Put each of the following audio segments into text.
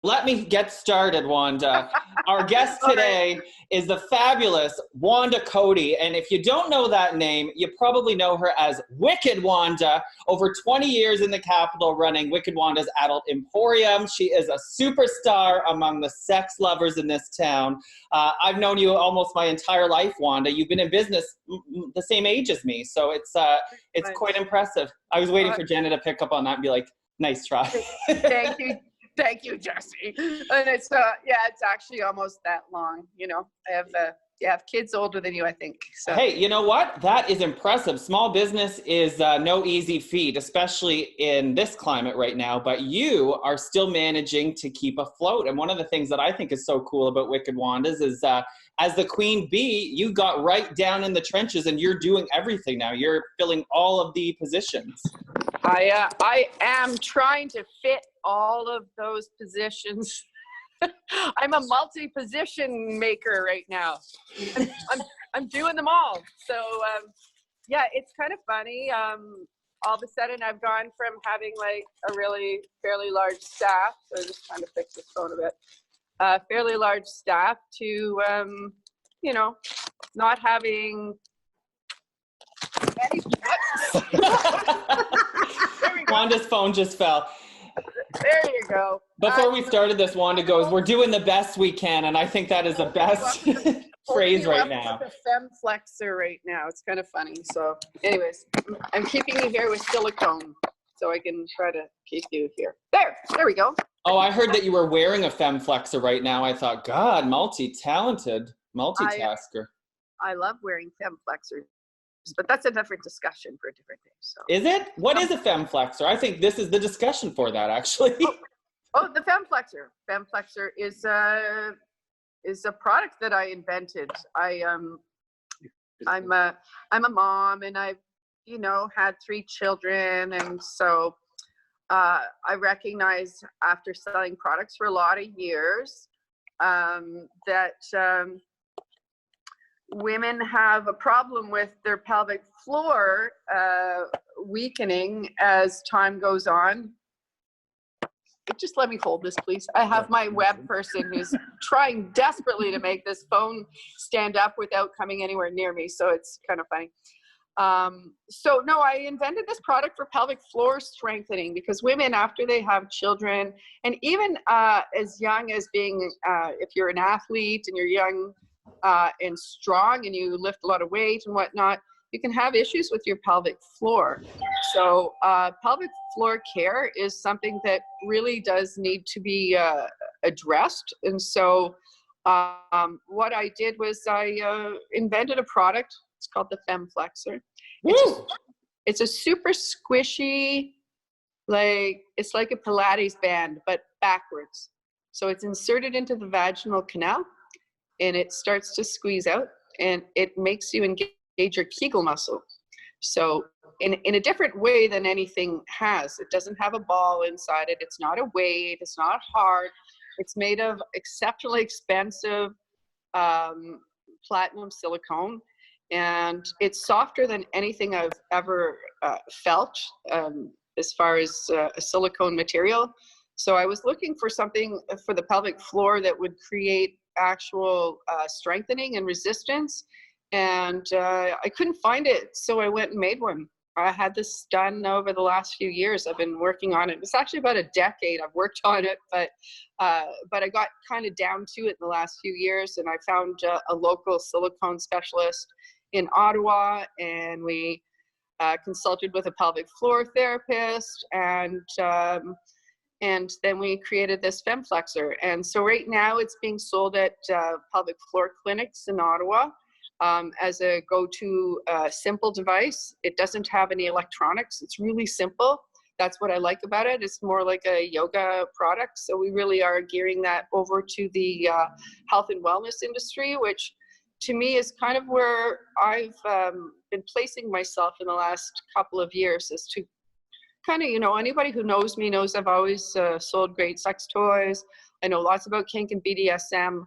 Let me get started, Wanda. Our guest today is the fabulous Wanda Cotie. And if you don't know that name, you probably know her as Wicked Wanda. Over 20 years in the Capitol running Wicked Wanda's Adult Emporium. She is a superstar among the sex lovers in this town. I've known you almost my entire life, Wanda. You've been in business the same age as me. So it's quite impressive. I was waiting for Jenna to pick up on that and be like, nice try. Thank you. Thank you, Jesse. And it's it's actually almost that long. You know, I have kids older than you, I think. So. Hey, you know what? That is impressive. Small business is no easy feat, especially in this climate right now. But you are still managing to keep afloat. And one of the things that I think is so cool about Wicked Wanda's is as the queen bee, you got right down in the trenches and you're doing everything now. You're filling all of the positions. I am trying to fit all of those positions. I'm a multi-position maker right now. I'm doing them all. So it's kind of funny. All of a sudden I've gone from having like a really fairly large staff. So I'm just trying to fix this phone a bit. Fairly large staff to not having any. Wanda's phone just fell. There you go. Before we started this, Wanda goes, "We're doing the best we can," and I think that is the best phrase right now. The Fem Flexor right now. It's kind of funny. So, anyways, I'm keeping you here with silicone, so I can try to keep you here. There we go. Oh, I heard that you were wearing a Fem Flexor right now. I thought, God, multi-talented, multitasker. I love wearing Fem Flexors. But that's a different discussion for a different day. So. Is it? What is a Fem Flexor? I think this is the discussion for that, actually. The Fem Flexor. Fem Flexor is a product that I invented. I'm a mom, and I've had 3 children, and so I recognized after selling products for a lot of years that women have a problem with their pelvic floor weakening as time goes on. Just let me hold this, please. I have my web person who's trying desperately to make this phone stand up without coming anywhere near me, so it's kind of funny. I invented this product for pelvic floor strengthening because women, after they have children, and even as young as being, if you're an athlete and you're young, and strong and you lift a lot of weight and whatnot, you can have issues with your pelvic floor. So pelvic floor care is something that really does need to be addressed. And so what I did was I invented a product. It's called the Fem Flexor. It's a super squishy, it's like a Pilates band, but backwards. So it's inserted into the vaginal canal, and it starts to squeeze out, and it makes you engage your Kegel muscle. So in a different way than anything has. It doesn't have a ball inside it. It's not a weight. It's not hard. It's made of exceptionally expensive platinum silicone, and it's softer than anything I've ever felt as far as a silicone material. So I was looking for something for the pelvic floor that would create actual strengthening and resistance, and I couldn't find it, so I went and made one. I had this done over the last few years. I've been working on it. It's actually about a decade I've worked on it, but I got kind of down to it in the last few years, and I found a local silicone specialist in Ottawa, and we consulted with a pelvic floor therapist, and then we created this Fem Flexor. And so right now it's being sold at pelvic floor clinics in Ottawa as a go-to simple device. It doesn't have any electronics. It's really simple. That's what I like about it. It's more like a yoga product. So we really are gearing that over to the health and wellness industry, which to me is kind of where I've been placing myself in the last couple of years, is to kind of, anybody who knows me knows I've always sold great sex toys. I know lots about kink and BDSM.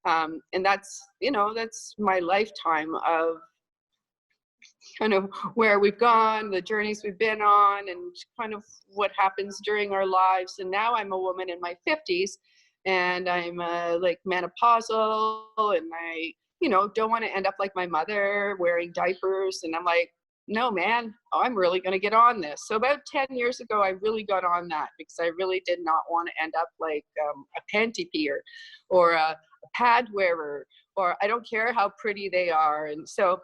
And that's my lifetime of kind of where we've gone, the journeys we've been on, and kind of what happens during our lives. And now I'm a woman in my 50s, and I'm like menopausal, and I, you know, don't want to end up like my mother wearing diapers. And I'm like, no, man, I'm really going to get on this. So about 10 years ago, I really got on that because I really did not want to end up like a panty peer or a pad wearer, or I don't care how pretty they are. And so,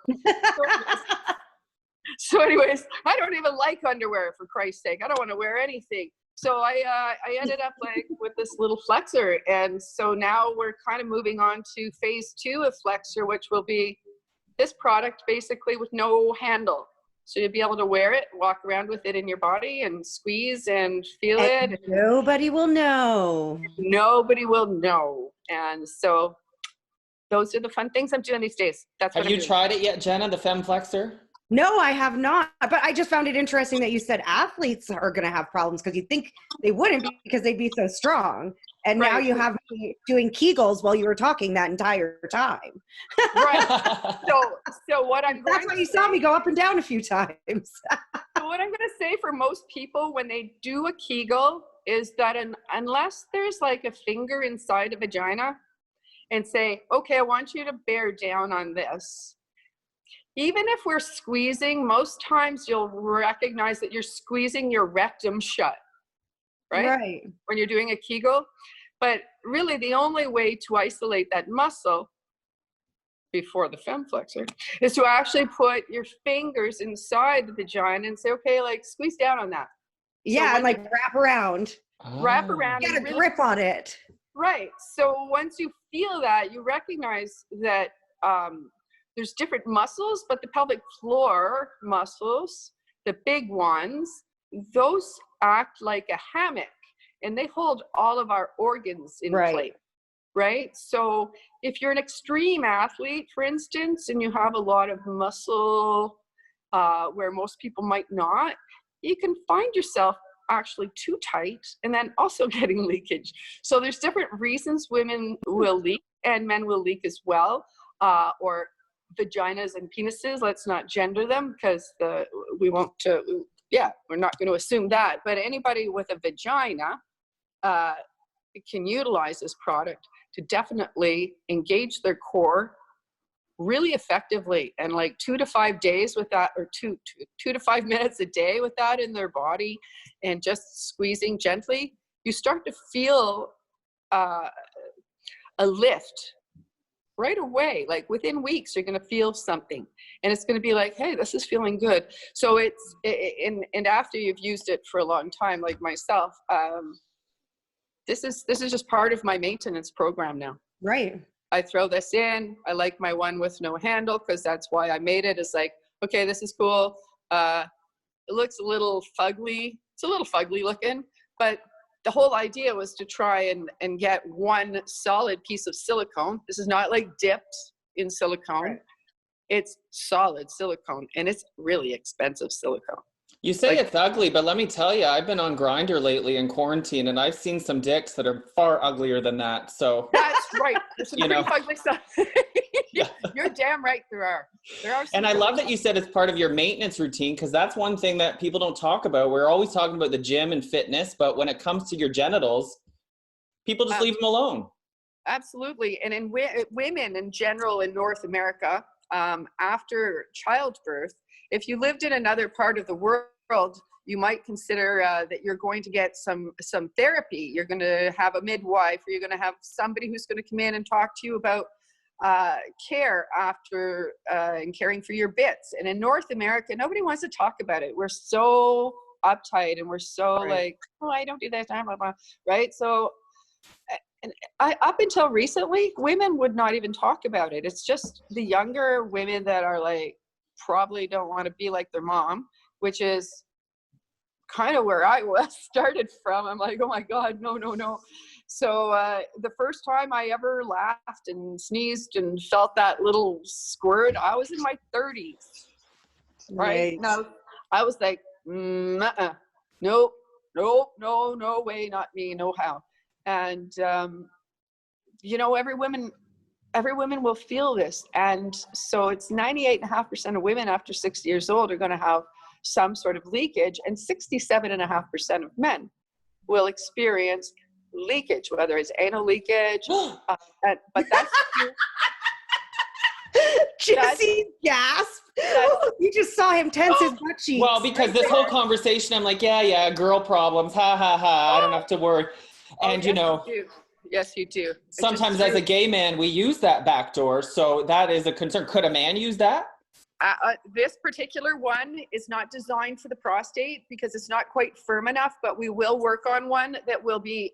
so anyways, I don't even like underwear, for Christ's sake. I don't want to wear anything. So I ended up like with this little flexor. And so now we're kind of moving on to phase 2 of Flexor, which will be this product basically with no handle. So you'll be able to wear it, walk around with it in your body and squeeze and feel it. Nobody will know. Nobody will know. And so those are the fun things I'm doing these days. That's what Have you tried it yet, Jenna, the Fem Flexor? No, I have not. But I just found it interesting that you said athletes are going to have problems, because you'd think they wouldn't be because they'd be so strong. And now you have me doing Kegels while you were talking that entire time. Right. So what I'm going That's why you saw me go up and down a few times. So what I'm going to say for most people when they do a Kegel is that unless there's like a finger inside a vagina and say, okay, I want you to bear down on this. Even if we're squeezing, most times you'll recognize that you're squeezing your rectum shut, right? When you're doing a Kegel. But really the only way to isolate that muscle before the Fem Flexor is to actually put your fingers inside the vagina and say, okay, like squeeze down on that. Yeah, so and like wrap around. Wrap around. Get a grip on it. Right. So once you feel that, you recognize that there's different muscles, but the pelvic floor muscles, the big ones, those act like a hammock, and they hold all of our organs in place, right? So if you're an extreme athlete, for instance, and you have a lot of muscle where most people might not, you can find yourself actually too tight and then also getting leakage. So there's different reasons women will leak and men will leak as well, or vaginas and penises. Let's not gender them because we're not going to assume that. But anybody with a vagina can utilize this product to definitely engage their core really effectively, and like 2 to 5 days with that, or 2 to 5 minutes a day with that in their body and just squeezing gently, you start to feel a lift right away. Like within weeks, you're going to feel something, and it's going to be like, hey, this is feeling good. So and after you've used it for a long time, like myself, this is just part of my maintenance program now. Right. I throw this in. I like my one with no handle because that's why I made it. It's like, okay, this is cool. It looks a little fugly. It's a little fugly looking, but the whole idea was to try and get one solid piece of silicone. This is not like dipped in silicone. Right. It's solid silicone, and it's really expensive silicone. You say it's ugly, but let me tell you, I've been on Grindr lately in quarantine, and I've seen some dicks that are far uglier than that. So that's right. There's some pretty ugly stuff. You're damn right there are. And I love that you said it's part of your maintenance routine, because that's one thing that people don't talk about. We're always talking about the gym and fitness, but when it comes to your genitals, people just leave them alone. Absolutely. And in women in general in North America, after childbirth, if you lived in another part of the world, you might consider that you're going to get some therapy. You're going to have a midwife, or you're going to have somebody who's going to come in and talk to you about care after and caring for your bits. And in North America, nobody wants to talk about it. We're so uptight, and we're so like, oh, I don't do that, blah, blah, blah, right? So up until recently, women would not even talk about it. It's just the younger women that are like, probably don't want to be like their mom, which is kind of where I started from. I'm like, oh my God, no. So the first time I ever laughed and sneezed and felt that little squirt, I was in my 30s, right? Now I was like, no way, not me, no how. And every woman will feel this. And so it's 98.5% of women after 60 years old are going to have some sort of leakage, and 67.5% of men will experience leakage, whether it's anal leakage, but that's Jesse gasped. You just saw him tense his butt cheeks. Well, because this whole conversation, I'm like, yeah, girl problems, ha ha ha. I don't have to worry. And yes, you know, yes, you do. Sometimes as a gay man, we use that back door, so that is a concern. Could a man use that? This particular one is not designed for the prostate because it's not quite firm enough, but we will work on one that will be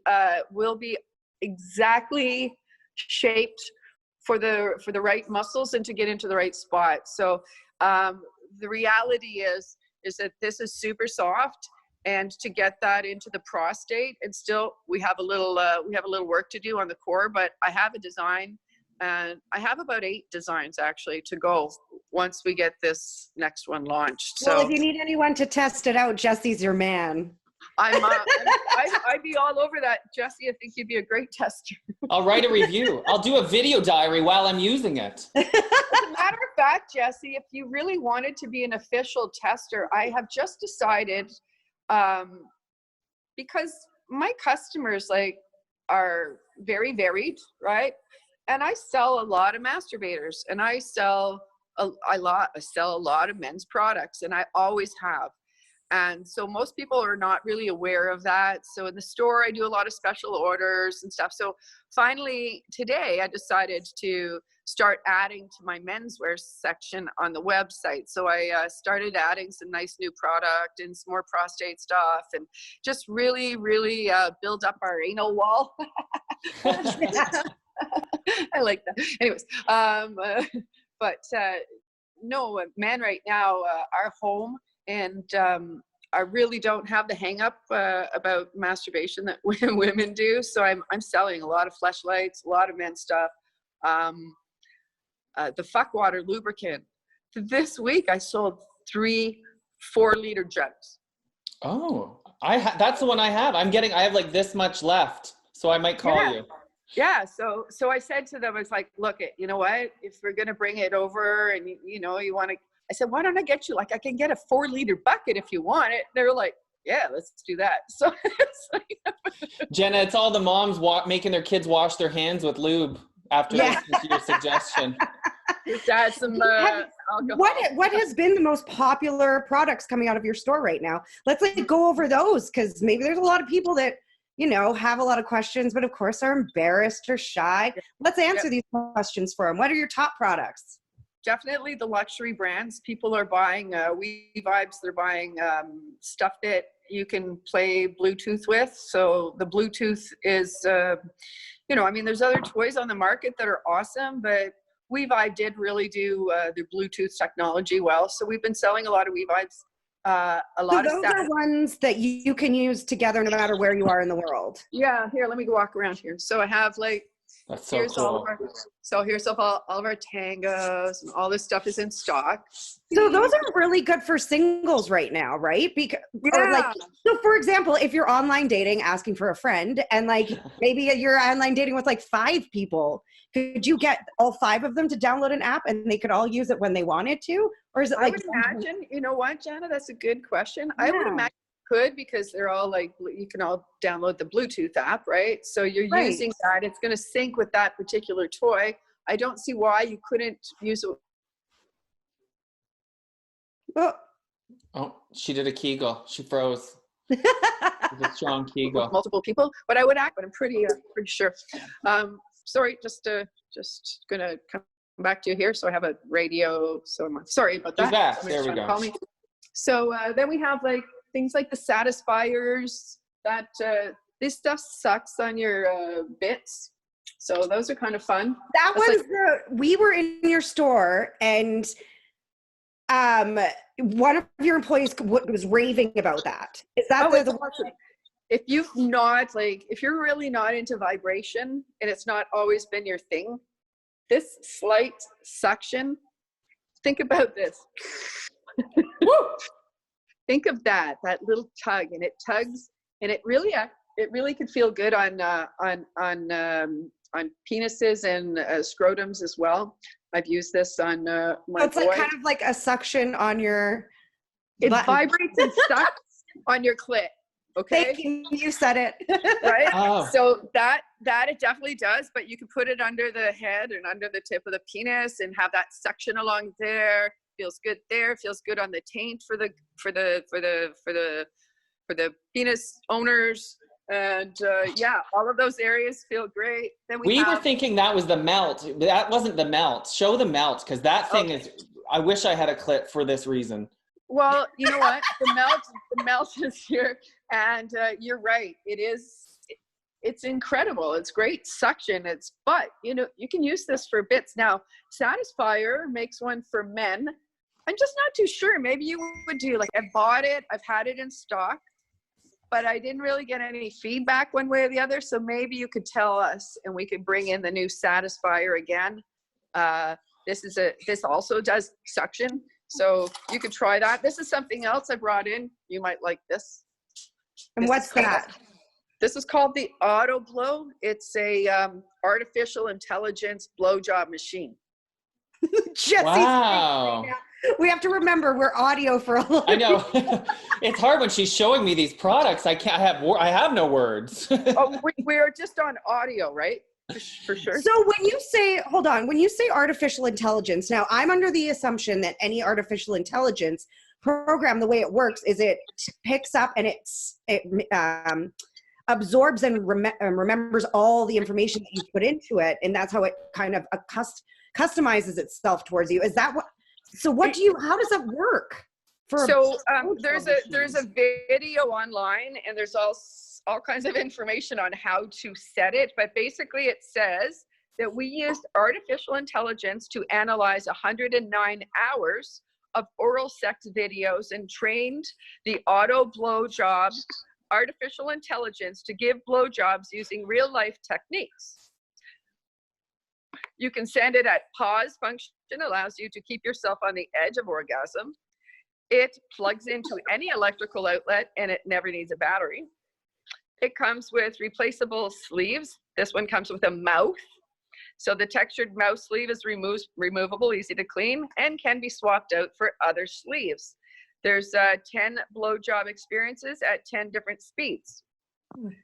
exactly shaped for the right muscles and to get into the right spot. So the reality is that this is super soft, and to get that into the prostate, and still we have a little work to do on the core, but I have a design, and I have about 8 designs actually to go once we get this next one launched. So well, if you need anyone to test it out, Jesse's your man. I'd be all over that, Jesse. I think you'd be a great tester. I'll write a review. I'll do a video diary while I'm using it. As a matter of fact, Jesse, if you really wanted to be an official tester, I have just decided, because my customers are very varied, right? And I sell a lot of masturbators, and I sell a lot of men's products, and I always have. And so most people are not really aware of that. So in the store, I do a lot of special orders and stuff. So finally today, I decided to start adding to my menswear section on the website. So I started adding some nice new product and some more prostate stuff, and just really, really build up our anal wall. I like that. Anyways, no, men right now are home, and I really don't have the hang up about masturbation that women do. So I'm selling a lot of fleshlights, a lot of men's stuff. The fuck water lubricant. This week I sold 3 4-liter jugs. Oh, that's the one I have. I have like this much left, so I might call you. Yeah, so I said to them, I was like, look, you know what, if we're going to bring it over and you want to, I said, why don't I get you, I can get a 4-liter bucket if you want it. They were like, yeah, let's do that. So Jenna, it's all the moms making their kids wash their hands with lube after listening to your suggestion. Just add some alcohol. What has been the most popular products coming out of your store right now? Let's go over those, because maybe there's a lot of people that have a lot of questions, but of course are embarrassed or shy. Let's answer these questions for them. What are your top products? Definitely the luxury brands. People are buying We Vibes. They're buying stuff that you can play Bluetooth with. So the Bluetooth is, there's other toys on the market that are awesome, but We Vibe did really do the Bluetooth technology well. So we've been selling a lot of We Vibes. Those are ones that you can use together no matter where you are in the world. Yeah, here, let me go walk around here. So I have that's so here's cool. Here's all of our tangos, and all this stuff is in stock. So those are really good for singles right now, right? So for example, if you're online dating, asking for a friend, and maybe you're online dating with 5 people, could you get all 5 of them to download an app and they could all use it when they wanted to? Or is it I would imagine, you know what, Jana, that's a good question. Yeah. I would imagine you could, because they're all you can all download the Bluetooth app, right? So you're using that. It's going to sync with that particular toy. I don't see why you couldn't use it. Oh, she did a Kegel. She froze. It's a strong Kegel. Multiple people, but I would act, but I'm pretty sure. Sorry, just gonna come back to you here. So I have a radio. So I'm sorry about that. She's back. There we go. Call me. So then we have things like the satisfiers. That this stuff sucks on your bits. So those are kind of fun. That was we were in your store, and one of your employees was raving about that. Is that the one? If you've not, if you're really not into vibration and it's not always been your thing, this slight suction, think about this. Think of that little tug, and it tugs, and it really could feel good on penises and scrotums as well. I've used this on my it's boy. kind of like a suction on your It vibrates and sucks on your clit. Okay. Thank you. You said it. Right. Oh. So that it definitely does, but you can put it under the head and under the tip of the penis and have that suction along there. Feels good there. Feels good on the taint for the penis owners. And yeah, all of those areas feel great. Then We were thinking that was the melt. That wasn't the melt. Show the melt, because that thing is, I wish I had a clip for this reason. Well, you know what? The melt is here, and you're right. It's incredible. It's great suction. But you know, you can use this for bits. Now, Satisfyer makes one for men. I'm just not too sure. Maybe you would do, like, I bought it. I've had it in stock, but I didn't really get any feedback one way or the other. So maybe you could tell us, and we could bring in the new Satisfyer again. This also does suction. So you could try that. This is something else I brought in. You might like this. And what's that? This is called the Auto Blow. It's a artificial intelligence blowjob machine. Jesse's Wow. we have to remember we're audio for a little. I know. It's hard when she's showing me these products. I have no words. Oh, we are just on audio, right? For sure. So when you say artificial intelligence, now I'm under the assumption that any artificial intelligence program, the way it works is it picks up and it absorbs and remembers all the information that you put into it, and that's how it kind of customizes itself towards you. Is that what? So how does that work? There's a video online, and there's all kinds of information on how to set it. But basically it says that we used artificial intelligence to analyze 109 hours of oral sex videos and trained the auto blowjob artificial intelligence to give blowjobs using real life techniques. You can send it at pause function, allows you to keep yourself on the edge of orgasm. It plugs into any electrical outlet and it never needs a battery. It comes with replaceable sleeves. This one comes with a mouth. So the textured mouth sleeve is removable, easy to clean, and can be swapped out for other sleeves. There's 10 blowjob experiences at 10 different speeds.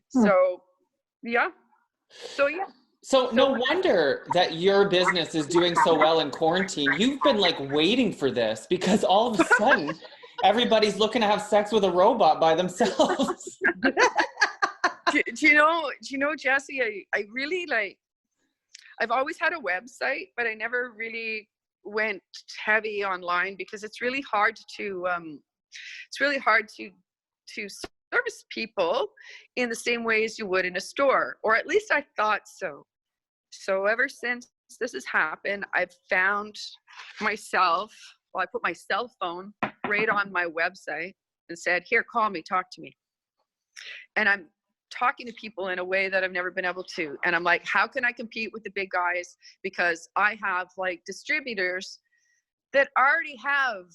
So, yeah. So no wonder that your business is doing so well in quarantine. You've been like waiting for this, because all of a sudden everybody's looking to have sex with a robot by themselves. Do you know, Jesse, I really I've always had a website, but I never really went heavy online because it's really hard to service people in the same way as you would in a store, or at least I thought so. So ever since this has happened, I've found myself, I put my cell phone right on my website and said, here, call me, talk to me. And I'm talking to people in a way that I've never been able to. And I'm like, how can I compete with the big guys? Because I have like distributors that already have,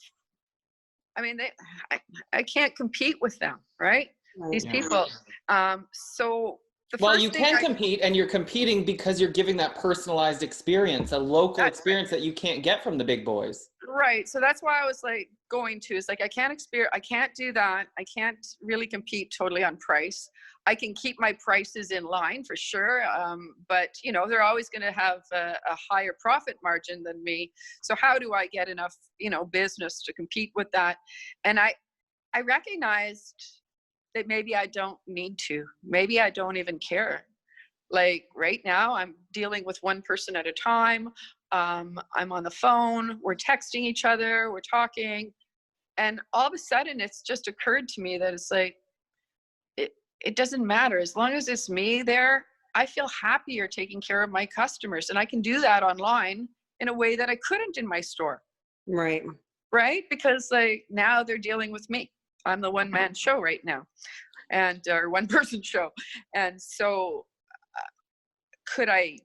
I can't compete with them, right? These people. Well, you can compete, and you're competing because you're giving that personalized experience, a local experience that you can't get from the big boys. Right. So that's why I was like I can't do that. I can't really compete totally on price. I can keep my prices in line for sure. But they're always going to have a higher profit margin than me. So how do I get enough, business to compete with that? And I recognized that maybe I don't need to. Maybe I don't even care. Like right now, I'm dealing with one person at a time. I'm on the phone. We're texting each other. We're talking. And all of a sudden, it's just occurred to me that it's like, it doesn't matter. As long as it's me there, I feel happier taking care of my customers. And I can do that online in a way that I couldn't in my store. Right. Right? Because now they're dealing with me. I'm the one-man show right now, or one-person show. And so could I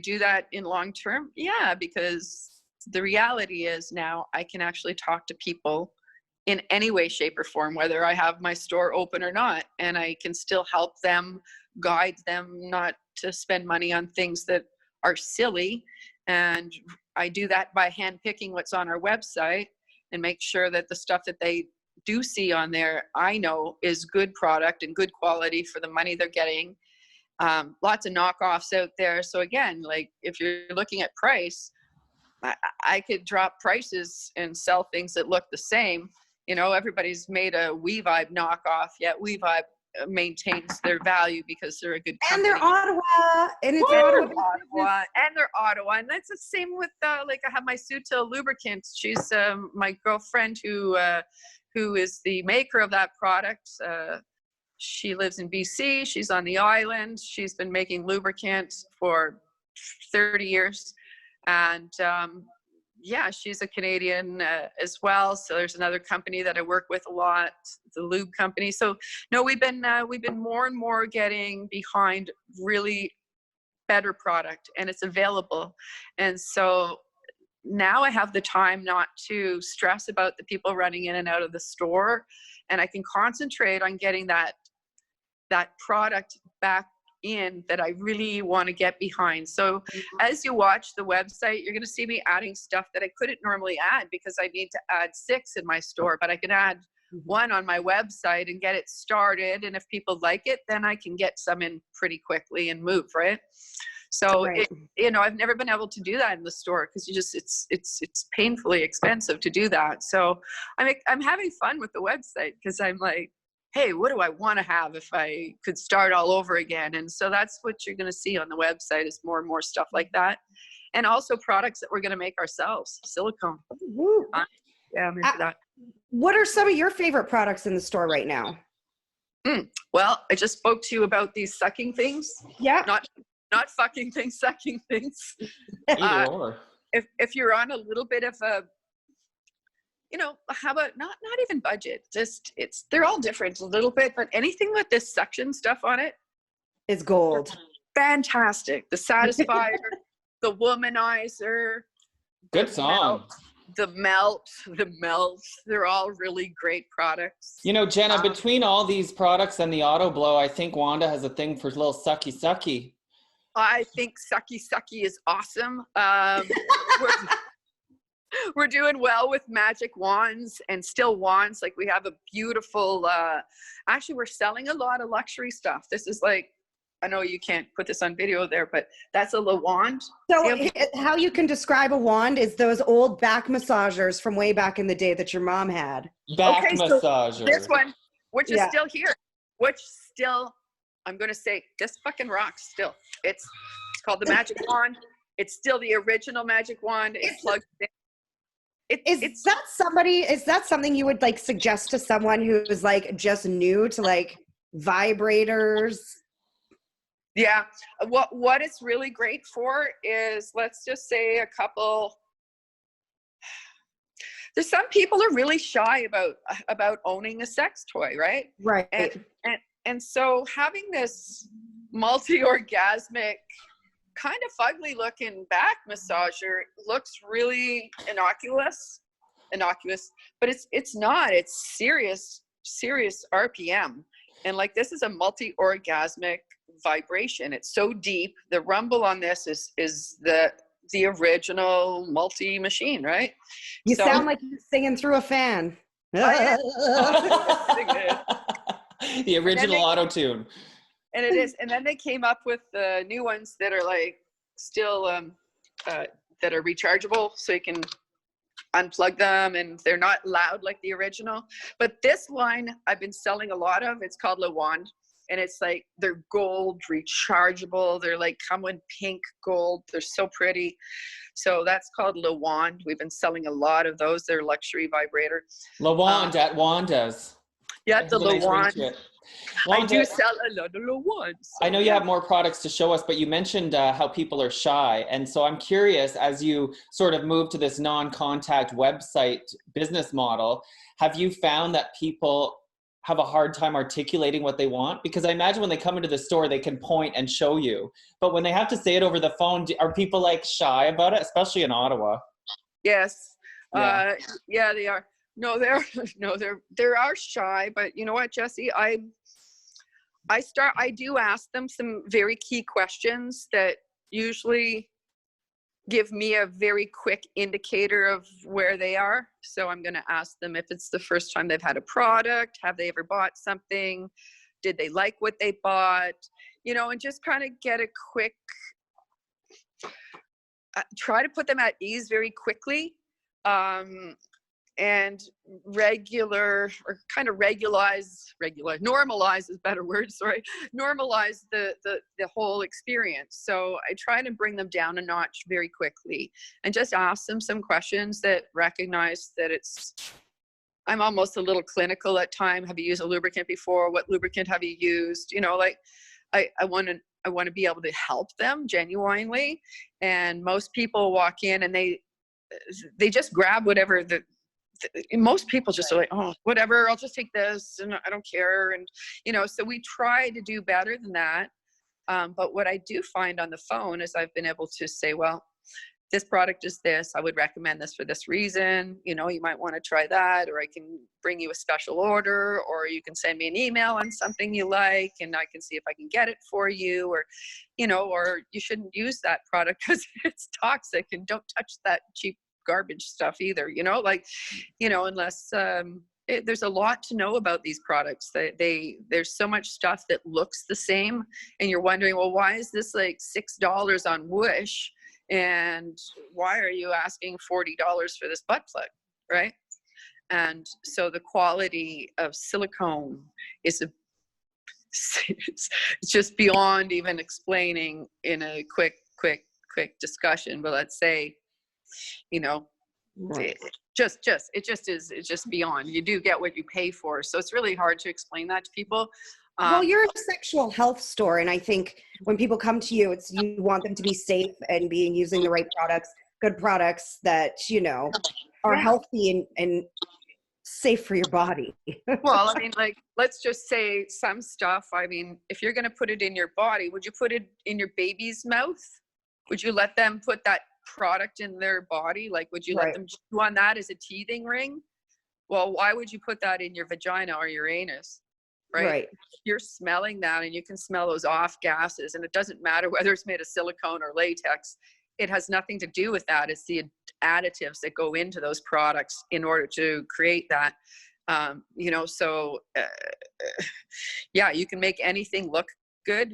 do that in long term? Yeah, because the reality is now I can actually talk to people in any way, shape, or form, whether I have my store open or not. And I can still help them, guide them not to spend money on things that are silly. And I do that by handpicking what's on our website and make sure that the stuff that they do see on there, I know is good product and good quality for the money they're getting. Lots of knockoffs out there. So again, like if you're looking at price, I could drop prices and sell things that look the same. You know, everybody's made a WeVibe knockoff, yet WeVibe maintains their value because they're a good company. And they're Ottawa, and it's Ottawa, and they're Ottawa, and that's the same with like I have my Sutil lubricant. She's my girlfriend who is the maker of that product. She lives in BC. She's on the island. She's been making lubricant for 30 years. And yeah, she's a Canadian as well. So there's another company that I work with a lot, the lube company. So no, we've been more and more getting behind really better product, and it's available. And so now I have the time not to stress about the people running in and out of the store, and I can concentrate on getting that product back in that I really want to get behind. So as you watch the website, you're going to see me adding stuff that I couldn't normally add because I need to add 6 in my store, but I can add 1 on my website and get it started. And if people like it, then I can get some in pretty quickly and move, right? So, Right. you know, I've never been able to do that in the store because it's painfully expensive to do that. So I'm having fun with the website because I'm like, hey, what do I want to have if I could start all over again? And so that's what you're going to see on the website is more and more stuff like that. And also products that we're going to make ourselves, silicone. Yeah, I'm into that. What are some of your favorite products in the store right now? Well, I just spoke to you about these sucking things. Yeah. Not fucking things, sucking things. Either or. If you're on a little bit of a, you know, how about not even budget, just they're all different a little bit, but anything with this suction stuff on it, It's gold. fantastic. The Satisfier, the Womanizer, Good song. the melt, they're all really great products. You know, Jenna, between all these products and the Auto Blow, I think Wanda has a thing for little sucky. I think sucky is awesome. We're doing well with magic wands and still wands. Like we have a beautiful, actually we're selling a lot of luxury stuff. This is like, I know you can't put this on video there, but that's a La wand. So how you can describe a wand is those old back massagers from way back in the day that your mom had. Back Okay, massager. so this one, which is still here, I'm going to say this fucking rocks still. It's called the magic wand. It's still the original magic wand. It plugs in. Is that something you would like suggest to someone who's like just new to like vibrators? Yeah. What it's really great for is, let's just say there's some people are really shy about owning a sex toy, right? Right. And so having this multi-orgasmic kind of fugly looking back massager looks really innocuous, but it's not. It's serious RPM. And like this is a multi-orgasmic vibration. It's so deep. The rumble on this is the original multi-machine, right? You sound like you're singing through a fan. The original auto-tune. And it is. And then they came up with the new ones that are like still that are rechargeable, so you can unplug them and they're not loud like the original. But this line I've been selling a lot of. It's called La Wand, and it's like they're gold rechargeable. They're like come in pink gold. They're so pretty. So that's called La Wand. We've been selling a lot of those. They're luxury vibrator. La Wand at Wanda's. Yeah, the La Wand. Wanda, I do sell a lot of La Wands. So I know you have more products to show us, but you mentioned how people are shy. And so I'm curious, as you sort of move to this non-contact website business model, have you found that people have a hard time articulating what they want? Because I imagine when they come into the store, they can point and show you. But when they have to say it over the phone, are people like shy about it, especially in Ottawa? Yes. Yeah, they are. No, they are shy, but you know what, Jesse? I do ask them some very key questions that usually give me a very quick indicator of where they are. So I'm going to ask them if it's the first time they've had a product, have they ever bought something? Did they like what they bought? You know, and just kind of get a quick, try to put them at ease very quickly. And normalize is a better word, sorry, normalize the whole experience. So I try to bring them down a notch very quickly and just ask them some questions that recognize that I'm almost a little clinical at time. Have you used a lubricant before? What lubricant have you used? You know, like I want to be able to help them genuinely. And most people walk in and they just grab whatever most people just are like, oh, whatever, I'll just take this and I don't care. And, you know, so we try to do better than that. But what I do find on the phone is I've been able to say, well, this product is this, I would recommend this for this reason. You know, you might want to try that, or I can bring you a special order, or you can send me an email on something you like and I can see if I can get it for you, or, you know, or you shouldn't use that product because it's toxic and don't touch that cheap garbage stuff either, you know, like, you know, unless there's a lot to know about these products. There's so much stuff that looks the same and you're wondering, well, why is this like $6 on Wish and why are you asking $40 for this butt plug, right? And so the quality of silicone is it's just beyond even explaining in a quick discussion. But let's say, you know, Right. it's just beyond. You do get what you pay for. So it's really hard to explain that to people. Well, you're a sexual health store, and I think when people come to you, you want them to be safe and using the right products, good products that, you know, are healthy and safe for your body. Well, I mean, like, let's just say some stuff. I mean, if you're going to put it in your body, would you put it in your baby's mouth? Would you let them put that product in their body? Like, would you let them chew on that as a teething ring? Well, why would you put that in your vagina or your anus? Right? You're smelling that and you can smell those off gases, and it doesn't matter whether it's made of silicone or latex. It has nothing to do with that. It's the additives that go into those products in order to create that. You know, so yeah, you can make anything look good.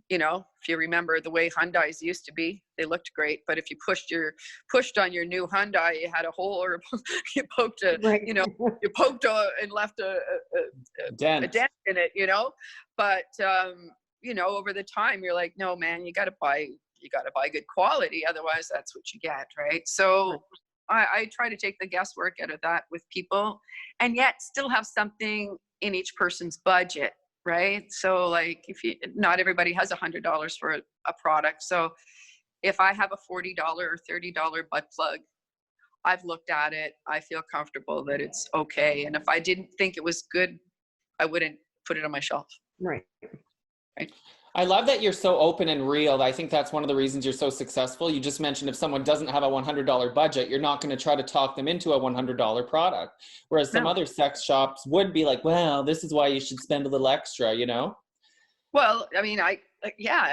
You know, if you remember the way Hyundais used to be, they looked great. But if you pushed on your new Hyundai, you had a hole, or you poked and left a dent in it, you know. But you know, over the time, you're like, no, man, you got to buy good quality. Otherwise, that's what you get, right? So I try to take the guesswork out of that with people, and yet still have something in each person's budget. Right. So like not everybody has $100 for a product. So if I have a $40 or $30 butt plug, I've looked at it. I feel comfortable that it's okay. And if I didn't think it was good, I wouldn't put it on my shelf. Right. I love that you're so open and real. I think that's one of the reasons you're so successful. You just mentioned if someone doesn't have a $100 budget, you're not going to try to talk them into a $100 product. Whereas some other sex shops would be like, well, this is why you should spend a little extra, you know? Well, I mean, I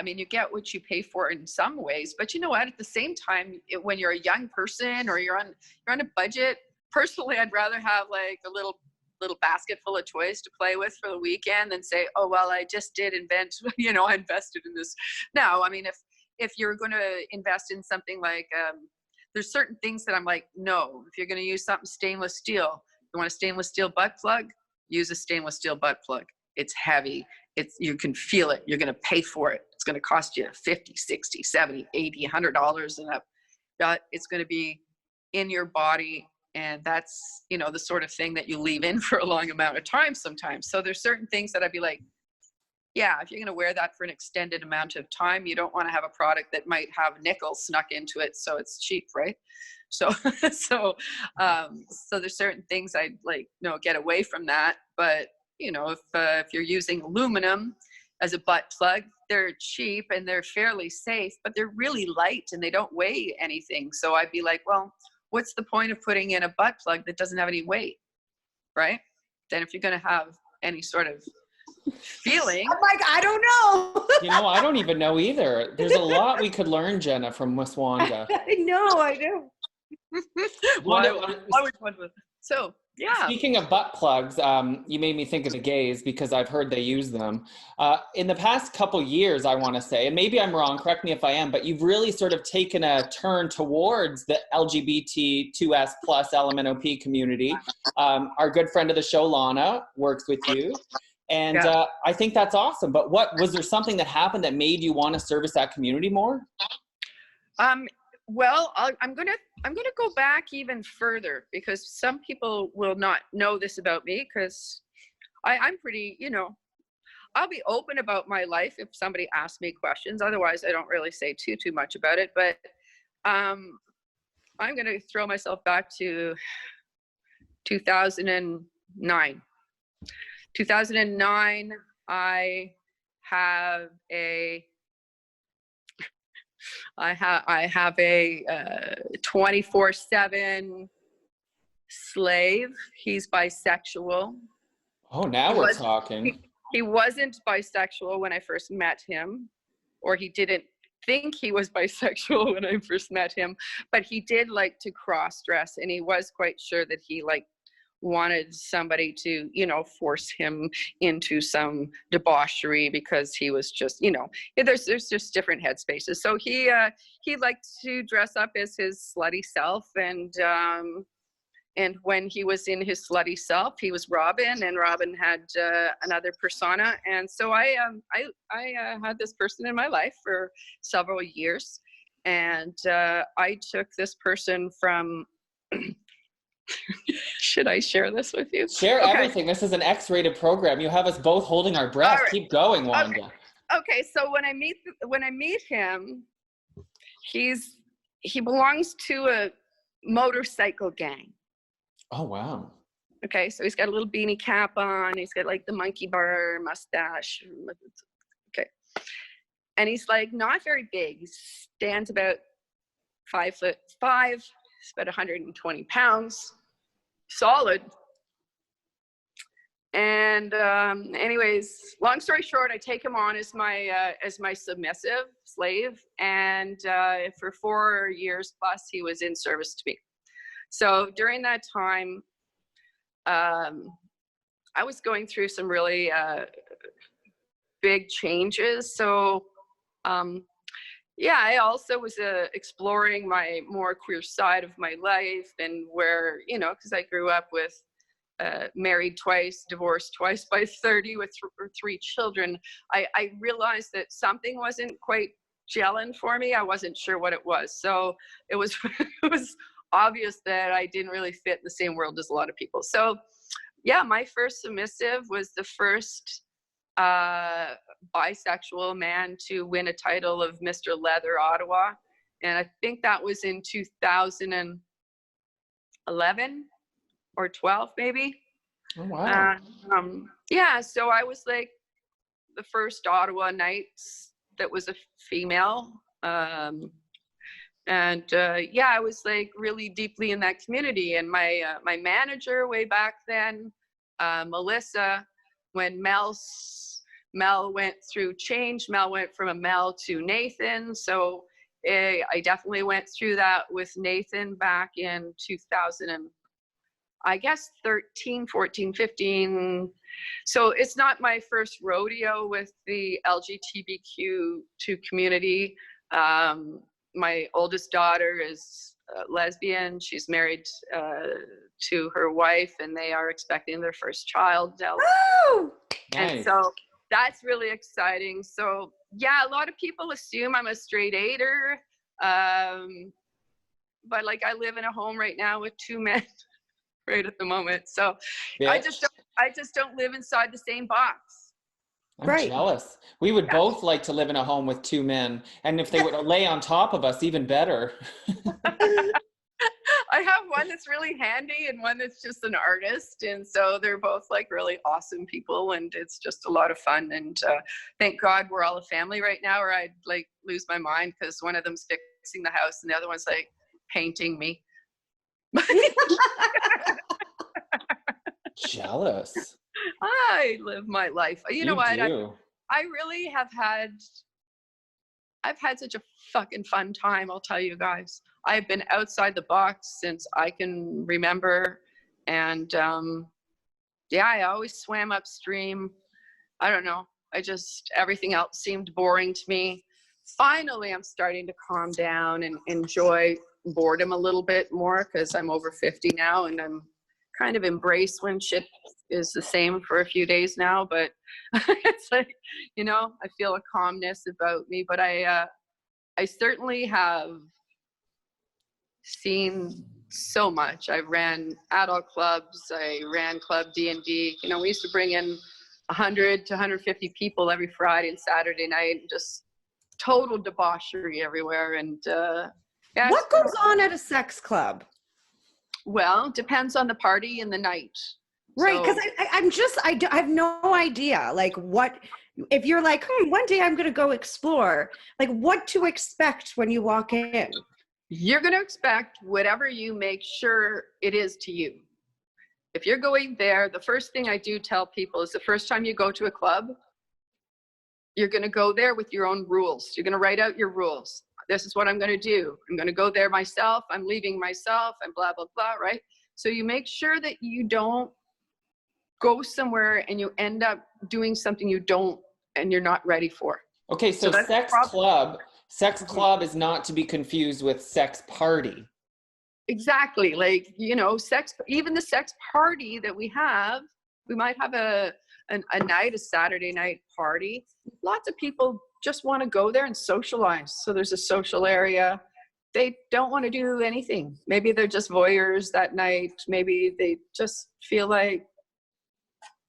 mean, you get what you pay for in some ways, but you know what, at the same time, when you're a young person or you're on a budget, personally, I'd rather have like a little basket full of toys to play with for the weekend than say, oh, well, I just did invent, you know, I invested in this. No, I mean, if you're going to invest in something like, there's certain things that I'm like, no, if you're going to use something stainless steel, you want a stainless steel butt plug, use a stainless steel butt plug. It's heavy. You can feel it. You're going to pay for it. It's going to cost you $50, $60, $70, $80, $100 and up. It's going to be in your body. And that's, you know, the sort of thing that you leave in for a long amount of time sometimes. So there's certain things that I'd be like, yeah, if you're going to wear that for an extended amount of time, you don't want to have a product that might have nickel snuck into it. So it's cheap, right? So, so there's certain things I'd like, no, get away from that. But, you know, if you're using aluminum as a butt plug, they're cheap and they're fairly safe, but they're really light and they don't weigh anything. So I'd be like, well, what's the point of putting in a butt plug that doesn't have any weight, right? Then if you're going to have any sort of, feeling. I'm like, I don't know. You know, I don't even know either. There's a lot we could learn, Jenna, from Miss Wanda. I know. Wanda, So, yeah. speaking of butt plugs, you made me think of the gays because I've heard they use them. In the past couple years, I want to say, and maybe I'm wrong, correct me if I am, but you've really sort of taken a turn towards the LGBT2S plus LMNOP community. Our good friend of the show, Lana, works with you. And I think that's awesome. But was there something that happened that made you want to service that community more? Well, I'm gonna go back even further because some people will not know this about me because I'm pretty, I'll be open about my life if somebody asks me questions. Otherwise, I don't really say too much about it. But I'm gonna throw myself back to 2009. 2009, I have a 24/7 slave. He's bisexual. Oh, now we're talking. He wasn't bisexual when I first met him, or he didn't think he was bisexual when I first met him, but he did like to cross-dress, and he was quite sure that he wanted somebody to, force him into some debauchery because he was just, there's just different headspaces. So he liked to dress up as his slutty self, and when he was in his slutty self, he was Robin, and Robin had another persona. And so I had this person in my life for several years, and I took this person from. Should I share this with you? Share everything. This is an X-rated program. You have us both holding our breath. Right. Keep going, Wanda. Okay. So when I meet him, he belongs to a motorcycle gang. Oh wow. Okay, so he's got a little beanie cap on. He's got the monkey bar mustache. Okay, and he's not very big. He stands about 5'5". He's about 120 pounds, solid. And anyways, long story short, I take him on as my submissive slave, and for 4 years plus, he was in service to me. So during that time, I was going through some really big changes. So I also was exploring my more queer side of my life, and where, because I grew up with married twice, divorced twice by 30 with 3 children, I realized that something wasn't quite gelling for me. I wasn't sure what it was. So it was it was obvious that I didn't really fit in the same world as a lot of people. So my first submissive was the first bisexual man to win a title of Mr. Leather Ottawa, and I think that was in 2011 or 12 maybe. Oh wow. So I was the first Ottawa Knights that was a female, I was really deeply in that community. And my manager way back then, Melissa, when Mel went through change, Mel went from a Mel to Nathan. So I definitely went through that with Nathan back in 2000 and I guess 13, 14, 15. So it's not my first rodeo with the LGBTQ2 community. My oldest daughter is lesbian. She's married to her wife, and they are expecting their first child. Woo! And Nice. so that's really exciting. So yeah, a lot of people assume I'm a straight aider, but I live in a home right now with 2 men right at the moment. So I just don't live inside the same box. I'm jealous. We would both like to live in a home with 2 men, and if they would lay on top of us, even better. I have one that's really handy and one that's just an artist, and so they're both really awesome people, and it's just a lot of fun. And thank God we're all a family right now, or I'd lose my mind, because one of them's fixing the house and the other one's painting me. Jealous. I live my life. You know what? Do. I really I've had such a fucking fun time, I'll tell you guys. I've been outside the box since I can remember. And yeah, I always swam upstream. I don't know. Everything else seemed boring to me. Finally, I'm starting to calm down and enjoy boredom a little bit more because I'm over 50 now and I'm kind of embrace when shit is the same for a few days now. But it's like, you know, I feel a calmness about me. But I certainly have seen so much. I ran adult clubs. I ran Club D&D. You know, we used to bring in 100 to 150 people every Friday and Saturday night, just total debauchery everywhere. And yeah, what goes on at a sex club? Well, depends on the party and the night. Right, because I have no idea, like, what, if you're like, one day I'm going to go explore, like, what to expect when you walk in. You're going to expect whatever you make sure it is to you. If you're going there, the first thing I do tell people is the first time you go to a club, you're going to go there with your own rules. You're going to write out your rules. This is what I'm going to do. I'm going to go there myself. I'm leaving myself and blah, blah, blah, right? So you make sure that you don't go somewhere and you end up doing something you don't and you're not ready for. Okay, so sex club is not to be confused with sex party. Exactly. Like, you know, even the sex party that we might have a Saturday night party. Lots of people just want to go there and socialize. So there's a social area. They don't want to do anything. Maybe they're just voyeurs that night. Maybe they just feel like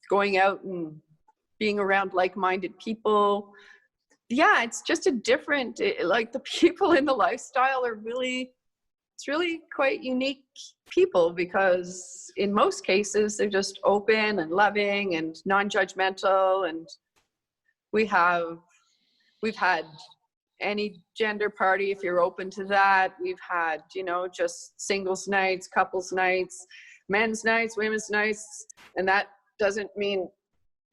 going out and being around like-minded people. Yeah, it's just like the people in the lifestyle it's really quite unique people, because in most cases they're just open and loving and non-judgmental. And we've had any gender party if you're open to that. We've had, you know, just singles nights, couples nights, men's nights, women's nights. And that doesn't mean,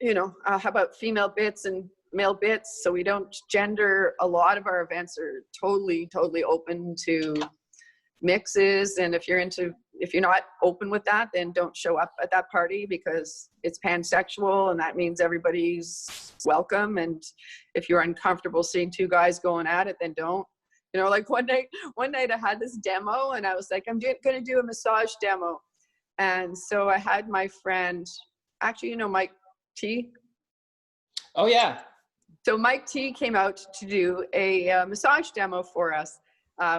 you know, how about female bits and male bits? So we don't gender. A lot of our events are totally open to mixes. And if you're not open with that, then don't show up at that party, because it's pansexual and that means everybody's welcome. And if you're uncomfortable seeing two guys going at it, then don't. You know, like one night I had this demo and I was like, I'm going to do a massage demo. And so I had my friend, actually, you know, Mike T. Oh yeah. So Mike T came out to do a massage demo for us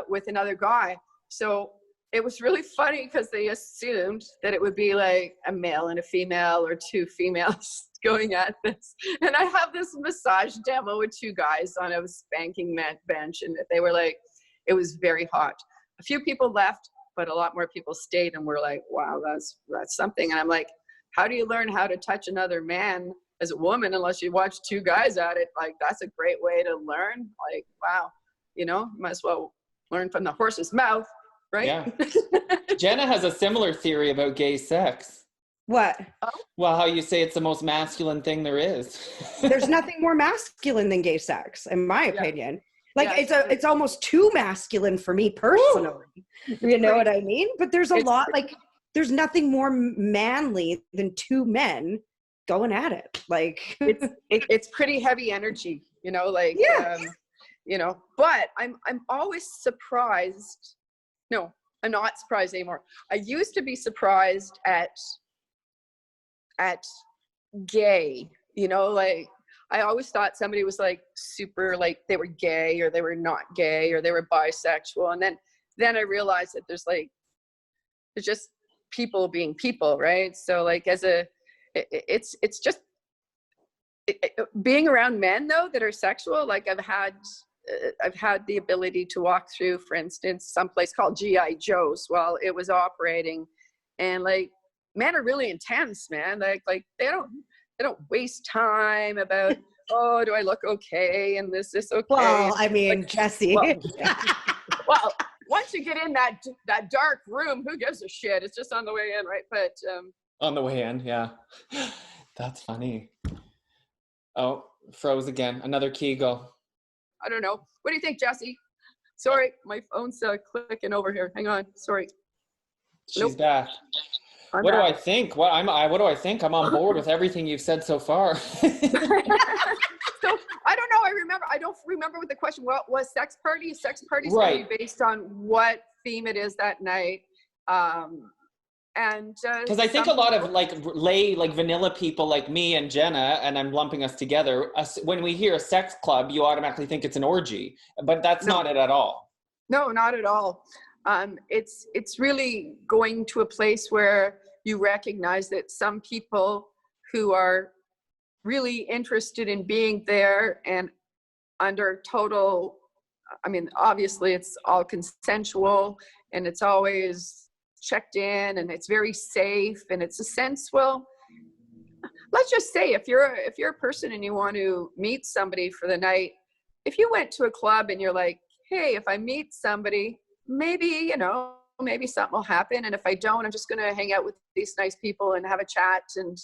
with another guy. So it was really funny because they assumed that it would be like a male and a female or two females going at this. And I have this massage demo with two guys on a spanking bench, and they were like, it was very hot. A few people left, but a lot more people stayed and were like, wow, that's something. And I'm like, how do you learn how to touch another man as a woman unless you watch two guys at it? Like, that's a great way to learn. Like, wow, you know, might as well learn from the horse's mouth, right? Yeah. Jenna has a similar theory about gay sex. What? Well, how you say it's the most masculine thing there is. There's nothing more masculine than gay sex, in my opinion. Like, it's almost too masculine for me personally. You know what I mean? But there's there's nothing more manly than two men going at it. Like, it's pretty heavy energy, you know, like, you know, but I'm always surprised. No, I'm not surprised anymore. I used to be surprised at gay, you know, like, I always thought somebody was like super, like they were gay or they were not gay or they were bisexual. And then I realized that there's just people being people, right? So like it's just being around men though that are sexual. Like I've had the ability to walk through, for instance, someplace called G.I. Joe's while it was operating, and like men are really intense, man. Like they don't waste time about, oh, do I look okay? And this okay? Well, I mean, like, Jesse. Well, once you get in that dark room, who gives a shit? It's just on the way in, right? But On the way in, yeah. That's funny. Oh, froze again. Another Kegel. I don't know. What do you think, Jesse? Sorry, my phone's clicking over here. Hang on. Sorry. She's back. I'm What do I back. think? What do I think? I'm on board with everything you've said so far. So I don't know. I don't remember what the question was. Sex party. Sex parties going to be based on what theme it is that night. Because I think a lot of like vanilla people like me and Jenna, and I'm lumping us together, when we hear a sex club, you automatically think it's an orgy, but that's not it at all. No, not at all. It's really going to a place where you recognize that some people who are really interested in being there and under total, I mean, obviously it's all consensual and it's always checked in and it's very safe and it's a sense, well, let's just say if you're a person and you want to meet somebody for the night, if you went to a club and you're like, hey, if I meet somebody, maybe something will happen, and if I don't, I'm just going to hang out with these nice people and have a chat, and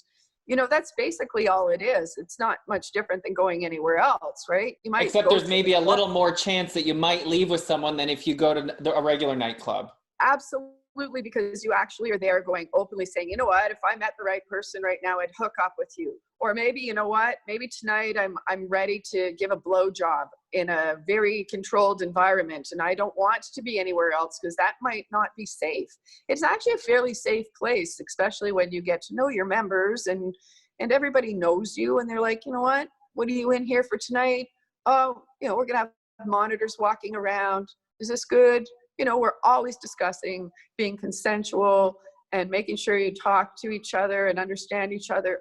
that's basically all it is. It's not much different than going anywhere else, right? You might except there's maybe a little more chance that you might leave with someone than if you go to a regular nightclub. Absolutely, because you actually are there going openly saying, you know what, if I met the right person right now, I'd hook up with you. Or maybe, you know what, maybe tonight I'm ready to give a blowjob in a very controlled environment and I don't want to be anywhere else because that might not be safe. It's actually a fairly safe place, especially when you get to know your members and everybody knows you and they're like, you know what are you in here for tonight? Oh, we're going to have monitors walking around. Is this good? We're always discussing being consensual and making sure you talk to each other and understand each other.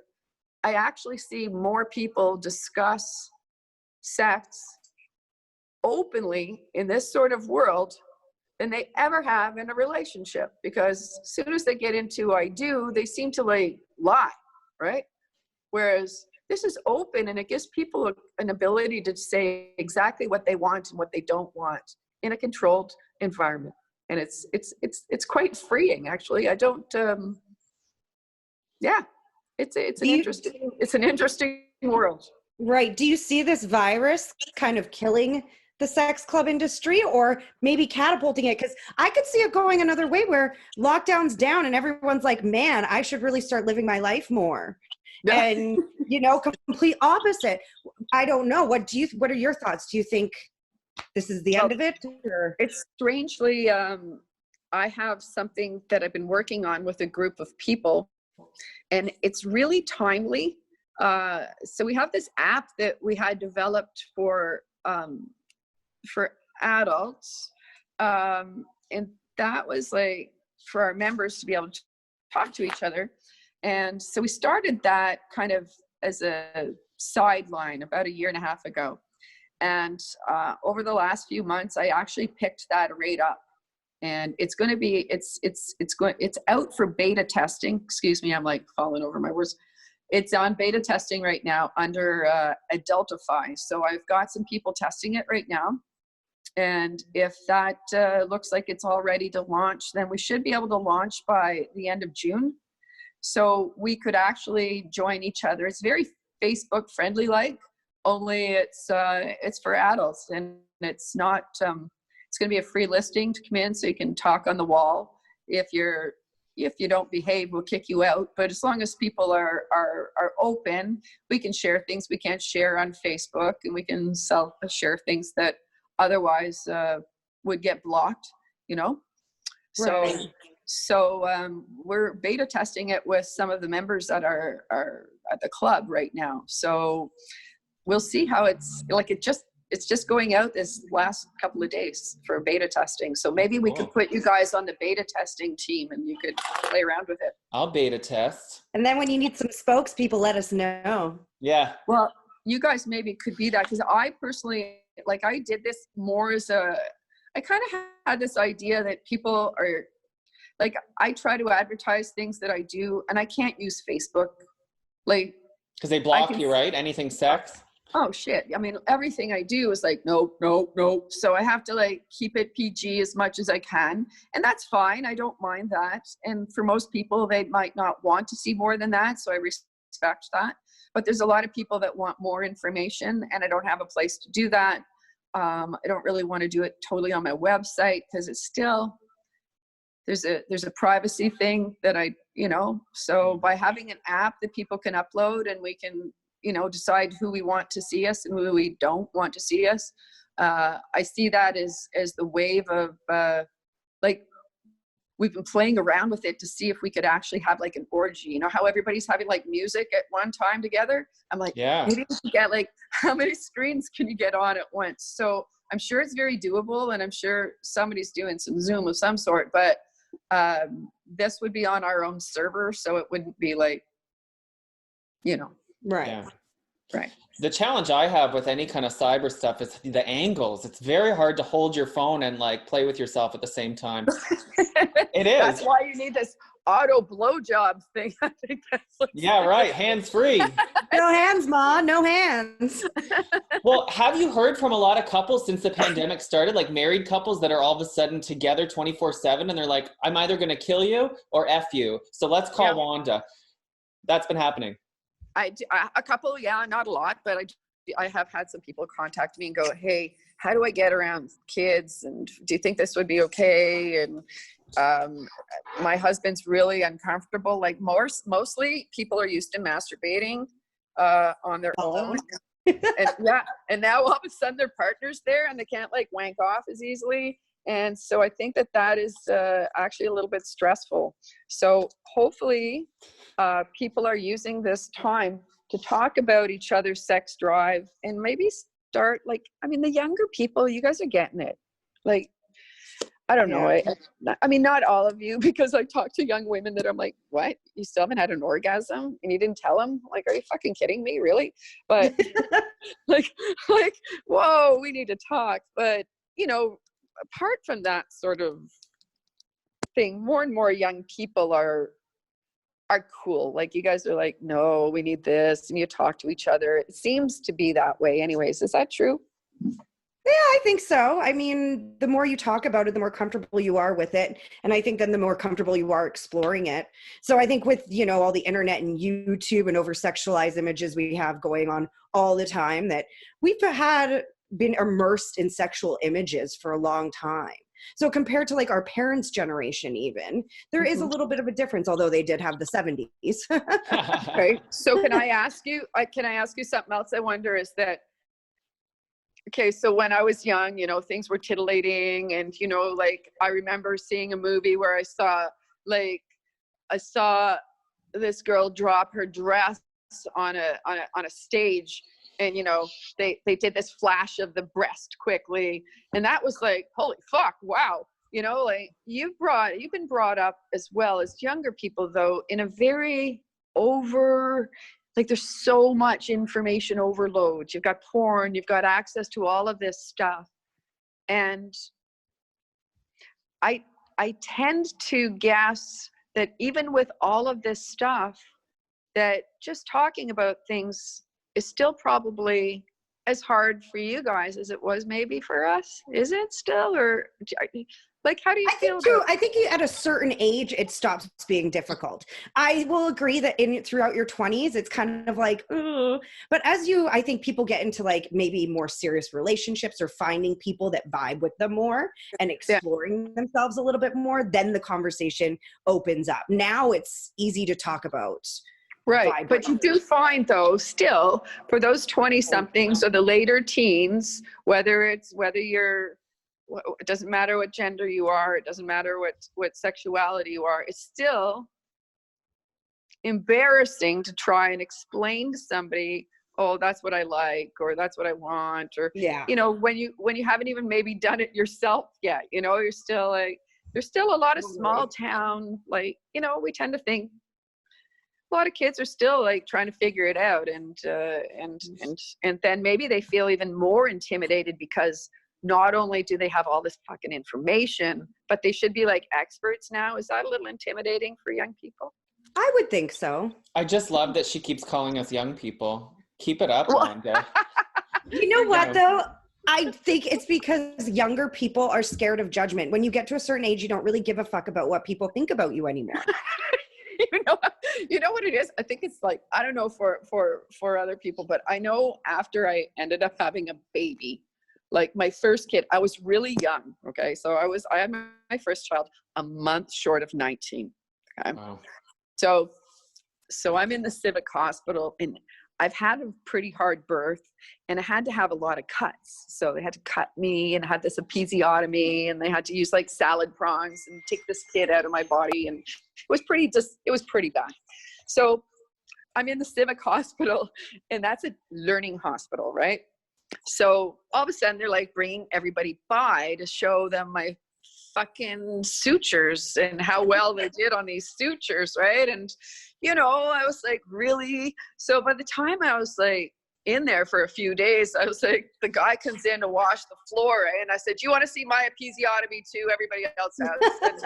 I actually see more people discuss sex openly in this sort of world than they ever have in a relationship, because as soon as they get into I do, they seem to lie, right? Whereas this is open and it gives people an ability to say exactly what they want and what they don't want in a controlled environment, and it's quite freeing, actually. I don't it's an interesting world. Right. Do you see this virus kind of killing the sex club industry or maybe catapulting it? Because I could see it going another way where lockdown's down and everyone's like, man, I should really start living my life more. And complete opposite. I don't know. What are your thoughts? Do you think this is the end of it? Or? It's strangely, I have something that I've been working on with a group of people, and it's really timely. So we have this app that we had developed for adults, and that was for our members to be able to talk to each other. And so we started that kind of as a sideline about 1.5 years ago. And over the last few months, I actually picked that right up, and it's going to be it's out for beta testing. Excuse me, I'm falling over my words. It's on beta testing right now under Adultify. So I've got some people testing it right now, and if that looks like it's all ready to launch, then we should be able to launch by the end of June. So we could actually join each other. It's very Facebook friendly only it's for adults, and it's not it's going to be a free listing to come in, so you can talk on the wall. If you don't behave, we'll kick you out, but as long as people are open, we can share things we can't share on Facebook, and we can share things that otherwise would get blocked, Right. So we're beta testing it with some of the members that are at the club right now. So we'll see how it's just going out this last couple of days for beta testing. So maybe we could put you guys on the beta testing team and you could play around with it. I'll beta test. And then when you need some spokespeople, let us know. Yeah. Well, you guys maybe could be that, because I personally, I did this more as I kind of had this idea that people are, I try to advertise things that I do, and I can't use Facebook. Because they block you, right? Anything sex? oh shit. I mean, everything I do is like, nope, nope, nope. So I have to like keep it PG as much as I can. And that's fine. I don't mind that. And for most people, they might not want to see more than that. So I respect that. But there's a lot of people that want more information, and I don't have a place to do that. I don't really want to do it totally on my website because it's still, there's a privacy thing that so by having an app that people can upload and we can, decide who we want to see us and who we don't want to see us. I see that as the wave of, we've been playing around with it to see if we could actually have like an orgy, how everybody's having like music at one time together. I'm like, yeah, maybe we could get like, how many screens can you get on at once? So I'm sure it's very doable, and I'm sure somebody's doing some Zoom of some sort, but this would be on our own server. So it wouldn't be like, Right. Yeah. Right. The challenge I have with any kind of cyber stuff is the angles. It's very hard to hold your phone and like play with yourself at the same time. It is. That's why you need this auto blowjob thing. I think that's yeah, right. Hands free. No hands, Ma. No hands. Well, have you heard from a lot of couples since the pandemic started, like married couples that are all of a sudden together 24/7 and they're like, I'm either going to kill you or F you. So let's call Wanda. That's been happening. A couple, not a lot, but I have had some people contact me and go, hey, how do I get around kids? And do you think this would be okay? And my husband's really uncomfortable. Like mostly people are used to masturbating on their own. And now all of a sudden their partner's there and they can't like wank off as easily. And so I think that is actually a little bit stressful. So hopefully people are using this time to talk about each other's sex drive and maybe start the younger people, you guys are getting it. Like, I don't know. I mean, not all of you, because I talk to young women that I'm like, what? You still haven't had an orgasm and you didn't tell them? Like, are you fucking kidding me? Really? But like, whoa, we need to talk. But, apart from that sort of thing, more and more young people are cool. Like, you guys are like, no, we need this, and you talk to each other. It seems to be that way anyways. Is that true? Yeah, I think so. I mean, the more you talk about it, the more comfortable you are with it. And I think then the more comfortable you are exploring it. So I think with, all the internet and YouTube and over-sexualized images we have going on all the time, that we've been immersed in sexual images for a long time. So compared to like our parents' generation, even, there is a little bit of a difference, although they did have the 70s. Right. So can I ask you something else? I wonder is that, okay, so when I was young, things were titillating, and, like I remember seeing a movie where I saw this girl drop her dress on a stage, and, they did this flash of the breast quickly. And that was like, holy fuck, wow. Like you've been brought up as well as younger people, though, in a very there's so much information overload. You've got porn, you've got access to all of this stuff. And I tend to guess that even with all of this stuff, that just talking about things is still probably as hard for you guys as it was maybe for us. Is it still? Or like, how do you feel? I think at a certain age, it stops being difficult. I will agree that throughout your 20s, it's kind of like, ugh. But as I think people get into like maybe more serious relationships or finding people that vibe with them more and exploring themselves a little bit more, then the conversation opens up. Now it's easy to talk about. Right. But you do find, though, still for those 20 somethings or the later teens, whether you're, it doesn't matter what gender you are, it doesn't matter what sexuality you are, it's still embarrassing to try and explain to somebody, oh, that's what I like, or that's what I want, or, when you haven't even maybe done it yourself yet, you're still like, there's still a lot of small town, like, we tend to think a lot of kids are still like trying to figure it out, and then maybe they feel even more intimidated because not only do they have all this fucking information, but they should be like experts now. Is that a little intimidating for young people? I would think so. I just love that she keeps calling us young people. Keep it up, Wanda. You know what, though? I think it's because younger people are scared of judgment. When you get to a certain age, you don't really give a fuck about what people think about you anymore. You know what it is? I think it's like, I don't know for other people, but I know after I ended up having a baby, like my first kid, I was really young. Okay. So I had my first child a month short of 19. Okay. Wow. So I'm in the civic hospital, and I've had a pretty hard birth, and I had to have a lot of cuts. So they had to cut me, and I had this episiotomy, and they had to use like salad prongs and take this kid out of my body. And it was pretty bad. So I'm in the civic hospital, and that's a learning hospital, right? So all of a sudden they're like bringing everybody by to show them my fucking sutures and how well they did on these sutures, right? And you know, I was like, really? So by the time I was like in there for a few days, I was like, the guy comes in to wash the floor, right? And I said, do you want to see my episiotomy too? Everybody else has. And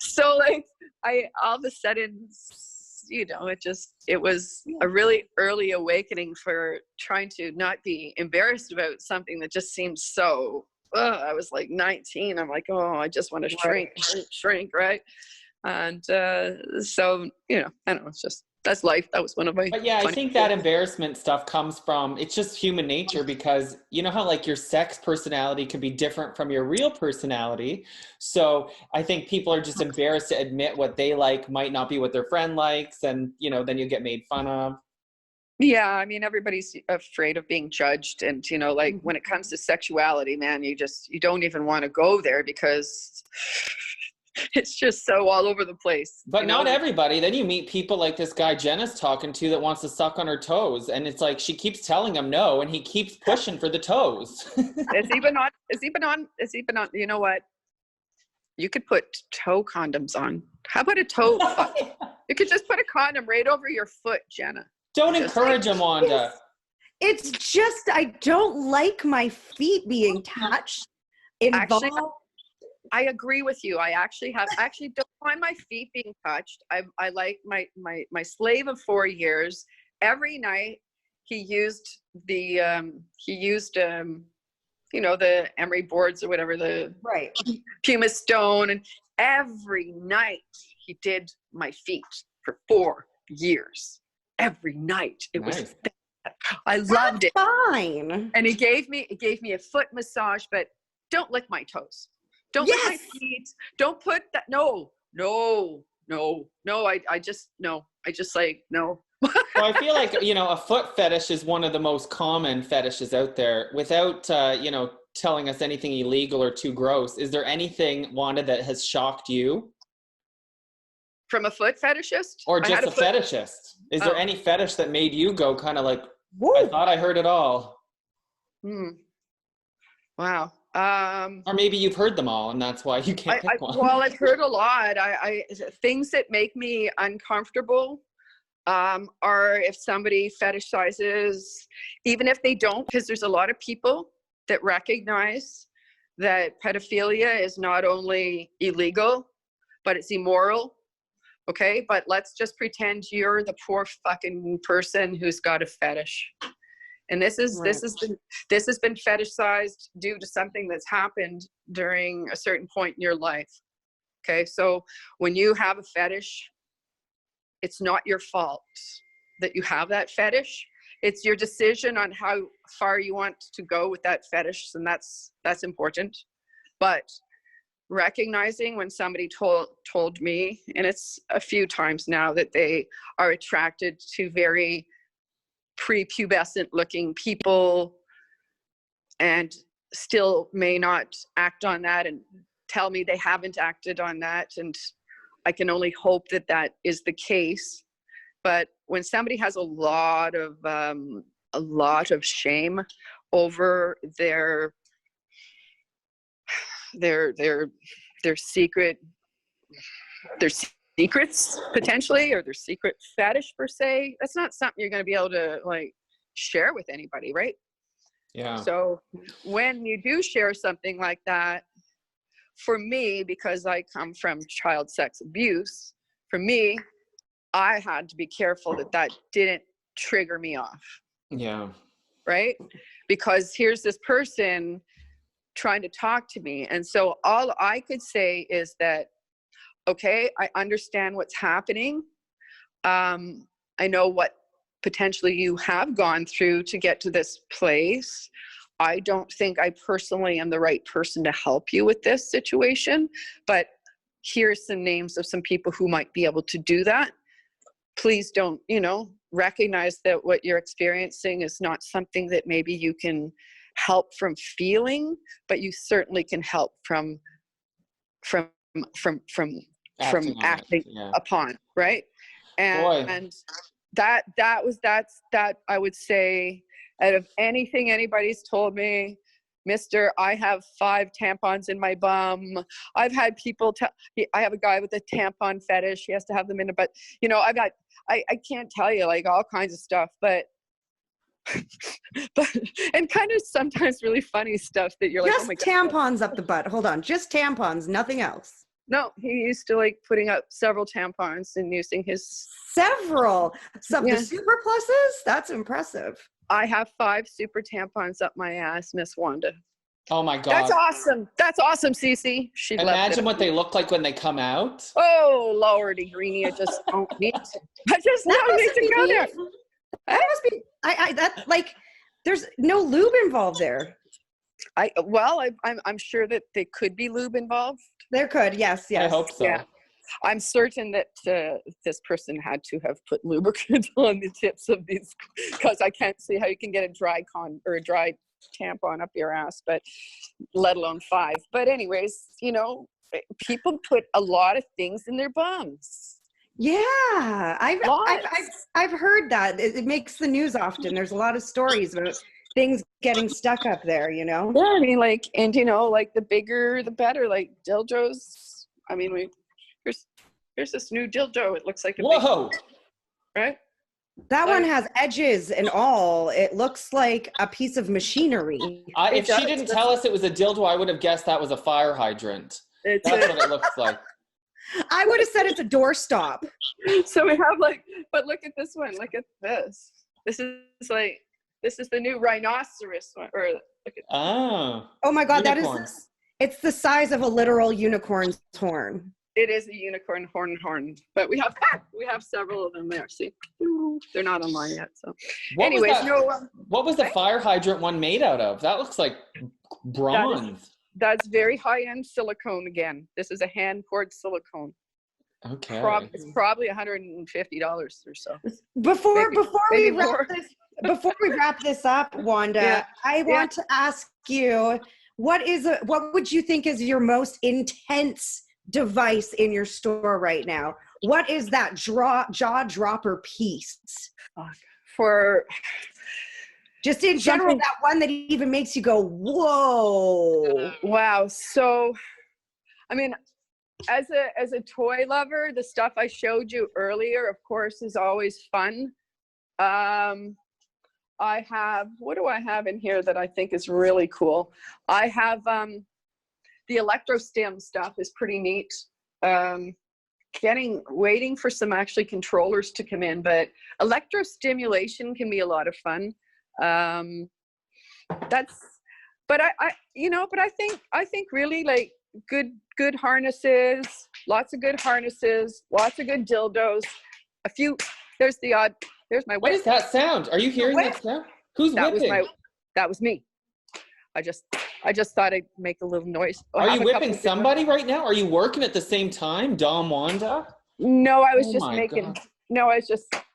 so like I all of a sudden, you know, it was a really early awakening for trying to not be embarrassed about something that just seems so, I was like 19. I'm like, oh, I just want to shrink, right? And so, you know, I don't know, it's just, that's life. That was one of my. But yeah, I think that embarrassment stuff comes from, it's just human nature, because you know how like your sex personality could be different from your real personality. So I think people are just embarrassed to admit what they like might not be what their friend likes. And, you know, then you get made fun of. Yeah, I mean, everybody's afraid of being judged. And, you know, like when it comes to sexuality, man, you don't even want to go there because it's just so all over the place. But not everybody. Then you meet people like this guy Jenna's talking to that wants to suck on her toes. And it's like she keeps telling him no, and he keeps pushing for the toes. Is he been on, you know what? You could put toe condoms on. How about a toe? You could just put a condom right over your foot, Jenna. Don't encourage him, Wanda. It's just, I don't like my feet being touched. Actually, I agree with you. I actually don't mind my feet being touched. I like my slave of 4 years. Every night he used you know, the emery boards or whatever, the pumice stone, and every night he did my feet for 4 years. Every night. It was, I loved it. Fine. And he gave me a foot massage, but don't lick my toes. Don't lick my feet. Don't put that. No. I just like, no. Well, I feel like, you know, a foot fetish is one of the most common fetishes out there. Without, you know, telling us anything illegal or too gross, is there anything, Wanda, that has shocked you? From a foot fetishist? Or just a fetishist? Is there any fetish that made you go kind of like, whoa, I thought I heard it all? Wow. Or maybe you've heard them all and that's why you can't pick one. Well, I've heard a lot. Things that make me uncomfortable are if somebody fetishizes, even if they don't, because there's a lot of people that recognize that pedophilia is not only illegal, but it's immoral. Okay, but let's just pretend you're the poor fucking person who's got a fetish. And this has been fetishized due to something that's happened during a certain point in your life. Okay, so when you have a fetish, it's not your fault that you have that fetish. It's your decision on how far you want to go with that fetish, and that's important. But recognizing when somebody told me, and it's a few times now, that they are attracted to very prepubescent looking people and still may not act on that and tell me they haven't acted on that, and I can only hope that that is the case. But when somebody has a lot of shame over their secrets potentially, or their secret fetish per se, that's not something you're going to be able to like share with anybody, right? Yeah. So when you do share something like that, for me, because I come from child sex abuse, for me, I had to be careful that didn't trigger me off. Yeah. Right? because here's this person trying to talk to me. And so all I could say is that, okay, I understand what's happening. I know what potentially you have gone through to get to this place. I don't think I personally am the right person to help you with this situation, but here's some names of some people who might be able to do that. Please don't, recognize that what you're experiencing is not something that maybe you can help from feeling, but you certainly can help from acting upon, right? And that I would say, out of anything anybody's told me, Mister, I have 5 tampons in my bum. I've had people I have a guy with a tampon fetish. He has to have them in it, but I can't tell you, like, all kinds of stuff, but and kind of sometimes really funny stuff that you're just like, oh my God. Tampons up the butt. Hold on, just tampons, nothing else. No, he used to like putting up several tampons and using his several. The super pluses? That's impressive. I have 5 super tampons up my ass, Miss Wanda. Oh my God. That's awesome. That's awesome, Cece. Imagine what they look like when they come out. Oh, Lordy Greenie, I just don't need to. I just don't need to go there. That must be, that, like, there's no lube involved there. I'm sure that there could be lube involved. There could, yes. I hope so. Yeah. I'm certain that this person had to have put lubricant on the tips of these, because I can't see how you can get a dry tampon up your ass, but let alone 5. But anyways, people put a lot of things in their bums. Yeah, I've heard that. It makes the news often. There's a lot of stories about things getting stuck up there, Yeah, I mean, like, and like, the bigger the better, like dildos. I mean, here's this new dildo. It looks like a whoa, right? That one has edges and all. It looks like a piece of machinery. If she didn't tell us it was a dildo, I would have guessed that was a fire hydrant. That's what it looks like. I would have said it's a doorstop. So we have but look at this one. Look at this. This is the new rhinoceros one. Or look at. Oh my God, unicorns. It's the size of a literal unicorn's horn. It is a unicorn horn, but we have several of them there. See, they're not online yet. So, what was the fire hydrant one made out of? That looks like bronze. That's very high-end silicone again. This is a hand-poured silicone. Okay. It's probably $150 or so. Before we wrap this up, Wanda, I want to ask you, what would you think is your most intense device in your store right now? What is that jaw dropper piece? For just in general, that one that even makes you go, whoa. Wow. So, I mean, as a toy lover, the stuff I showed you earlier, of course, is always fun. I have, what do I have in here that I think is really cool? I have the electrostim stuff is pretty neat. Waiting for some actually controllers to come in, but electrostimulation can be a lot of fun. I think really, like, good harnesses, lots of good harnesses, lots of good dildos, there's my whip. What is that sound? Are you hearing that sound? Who's whipping? That was me. I just thought I'd make a little noise. Are you whipping somebody right now? Are you working at the same time, Dom Wanda? No, I was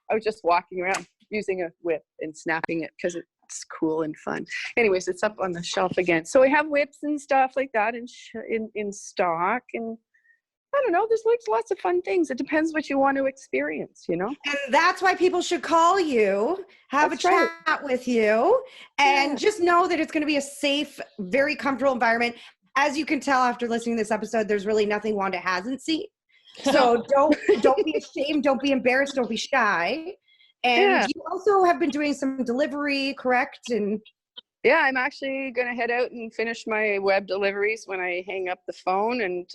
I was just walking around using a whip and snapping it because it's cool and fun. Anyways, it's up on the shelf again. So we have whips and stuff like that in stock, and I don't know, there's like lots of fun things. It depends what you want to experience, And that's why people should call you, have a chat with you, and just know that it's going to be a safe, very comfortable environment. As you can tell after listening to this episode, there's really nothing Wanda hasn't seen. So don't be ashamed, don't be embarrassed, don't be shy. And you also have been doing some delivery, correct? And yeah, I'm actually going to head out and finish my web deliveries when I hang up the phone. And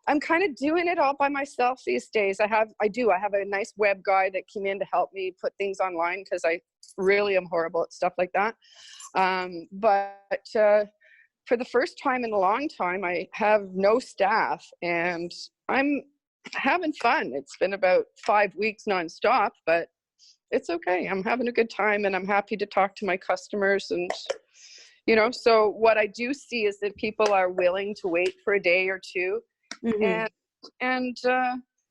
I'm kind of doing it all by myself these days. I have a nice web guy that came in to help me put things online because I really am horrible at stuff like that. But for the first time in a long time, I have no staff, and I'm having fun. It's been about 5 weeks nonstop, but it's okay. I'm having a good time, and I'm happy to talk to my customers. And, you know, so what I do see is that people are willing to wait for a day or two, and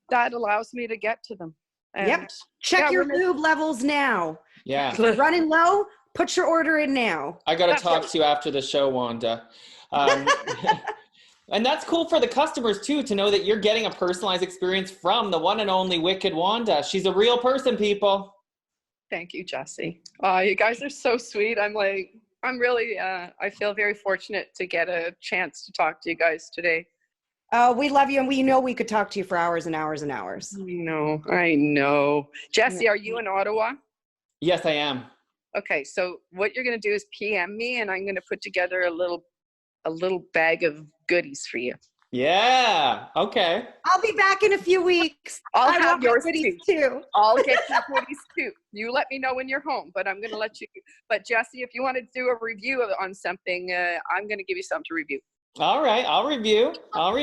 that allows me to get to them. And check your lube levels now. Yeah. Running low, put your order in now. I got to talk to you after the show, Wanda. And that's cool for the customers too, to know that you're getting a personalized experience from the one and only Wicked Wanda. She's a real person, people. Thank you, Jesse. You guys are so sweet. I'm really, I feel very fortunate to get a chance to talk to you guys today. We love you, and we know we could talk to you for hours and hours and hours. I know. Jesse, are you in Ottawa? Yes, I am. Okay, so what you're going to do is PM me, and I'm going to put together a little bag of goodies for you. Yeah. Okay. I'll be back in a few weeks. I'll have yours goodies too. I'll get you goodies too. You let me know when you're home, but I'm going to let you. But Jesse, if you want to do a review on something, I'm going to give you something to review. All right. I'll review. All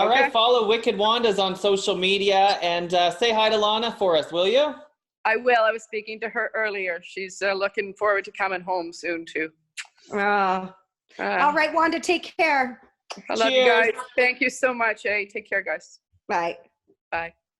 right. Follow Wicked Wandas on social media, and say hi to Lana for us, will you? I will. I was speaking to her earlier. She's looking forward to coming home soon too. All right, Wanda, take care. I love you guys. Thank you so much. Hey, take care, guys. Bye. Bye.